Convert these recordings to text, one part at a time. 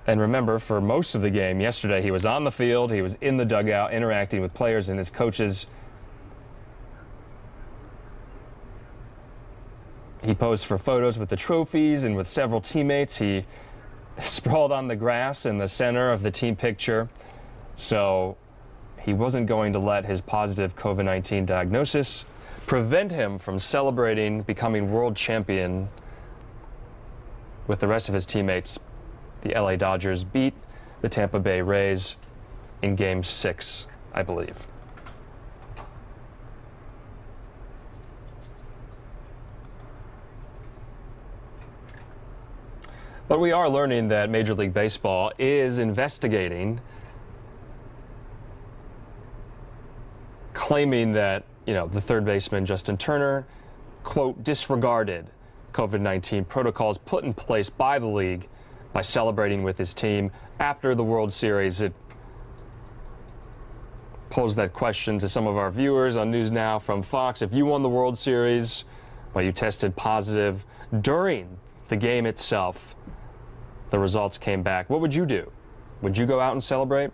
And remember, for most of the game yesterday, he was on the field, he was in the dugout, interacting with players and his coaches. He posed for photos with the trophies and with several teammates. He sprawled on the grass in the center of the team picture. So he wasn't going to let his positive COVID-19 diagnosis prevent him from celebrating becoming world champion with the rest of his teammates. The LA Dodgers beat the Tampa Bay Rays in Game 6, I believe. But we are learning that Major League Baseball is investigating, claiming that, the third baseman, Justin Turner, quote, disregarded COVID-19 protocols put in place by the league by celebrating with his team after the World Series. It posed that question to some of our viewers on News Now from Fox. If you won the World Series, you tested positive during the game itself, the results came back, what would you do? Would you go out and celebrate?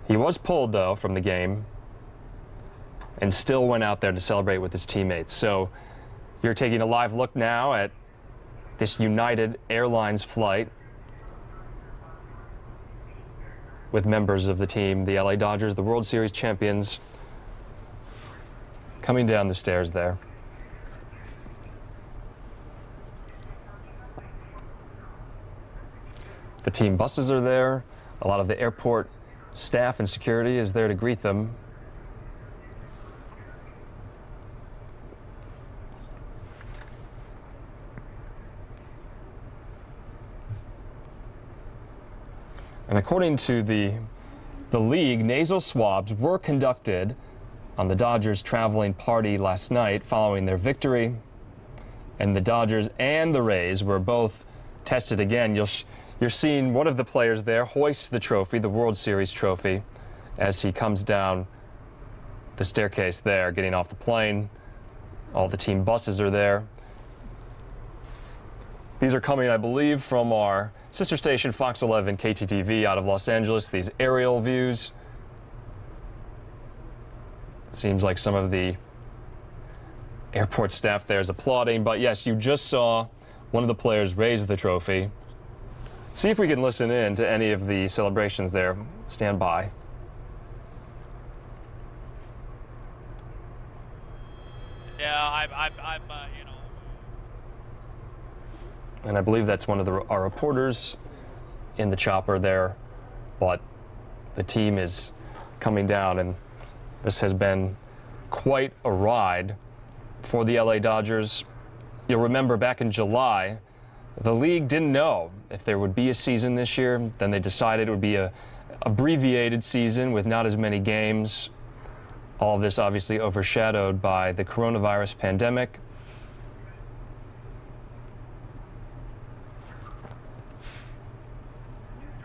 He was pulled, though, from the game and still went out there to celebrate with his teammates. So you're taking a live look now at this United Airlines flight with members of the team, the LA Dodgers, the World Series champions, coming down the stairs there. The team buses are there. A lot of the airport staff and security is there to greet them. And according to the league, nasal swabs were conducted on the Dodgers traveling party last night following their victory. And the Dodgers and the Rays were both tested again. You're seeing one of the players there hoist the trophy, the World Series trophy, as he comes down the staircase there, getting off the plane. All the team buses are there. These are coming, I believe, from our sister station, Fox 11 KTTV out of Los Angeles, these aerial views. Seems like some of the airport staff there is applauding, but yes, you just saw one of the players raise the trophy. See if we can listen in to any of the celebrations there. Stand by. Yeah, And I believe that's one of our reporters in the chopper there, but the team is coming down, and this has been quite a ride for the LA Dodgers. You'll remember back in July, the league didn't know if there would be a season this year. Then they decided it would be a abbreviated season with not as many games. All of this obviously overshadowed by the coronavirus pandemic.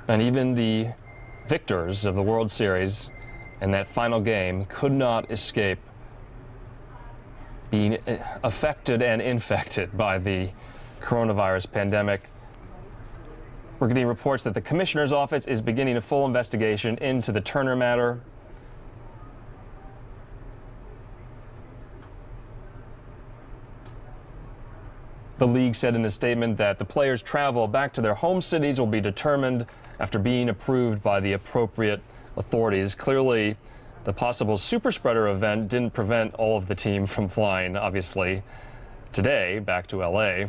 And even the victors of the World Series in that final game could not escape being affected and infected by the coronavirus pandemic. We're getting reports that the commissioner's office is beginning a full investigation into the Turner matter. The league said in a statement that the players' travel back to their home cities will be determined after being approved by the appropriate authorities. Clearly, the possible super spreader event didn't prevent all of the team from flying, obviously, today back to LA.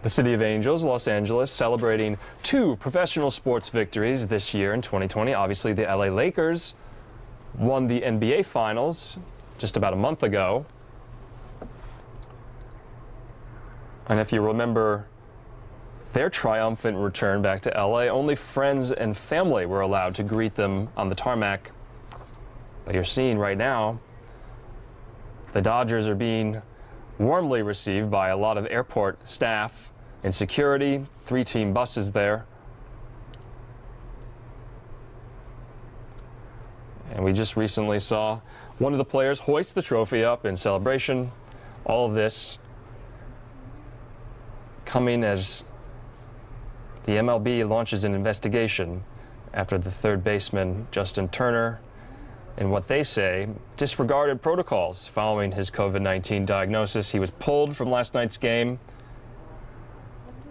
The City of Angels, Los Angeles, celebrating 2 professional sports victories this year in 2020. Obviously, the LA Lakers won the NBA Finals just about a month ago. And if you remember their triumphant return back to LA. Only friends and family were allowed to greet them on the tarmac. But you're seeing right now, the Dodgers are being warmly received by a lot of airport staff and security, 3 team buses there. And we just recently saw one of the players hoist the trophy up in celebration. All of this coming as the MLB launches an investigation after the third baseman, Justin Turner, in what they say, disregarded protocols following his COVID-19 diagnosis. He was pulled from last night's game.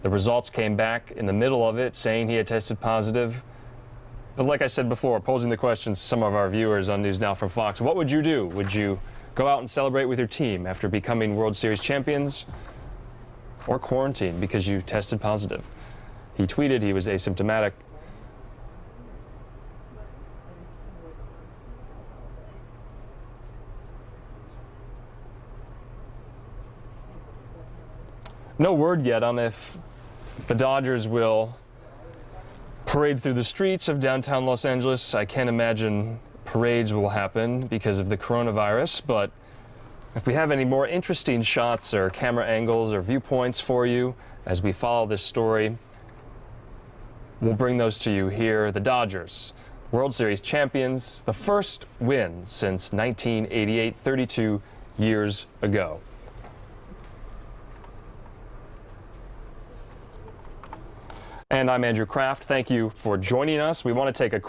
The results came back in the middle of it, saying he had tested positive. But like I said before, posing the questions to some of our viewers on News Now from Fox, what would you do? Would you go out and celebrate with your team after becoming World Series champions, or quarantine because you tested positive? He tweeted he was asymptomatic. No word yet on if the Dodgers will parade through the streets of downtown Los Angeles. I can't imagine parades will happen because of the coronavirus, but if we have any more interesting shots or camera angles or viewpoints for you as we follow this story, we'll bring those to you here. The Dodgers, World Series champions, the first win since 1988, 32 years ago. And I'm Andrew Kraft. Thank you for joining us. We want to take a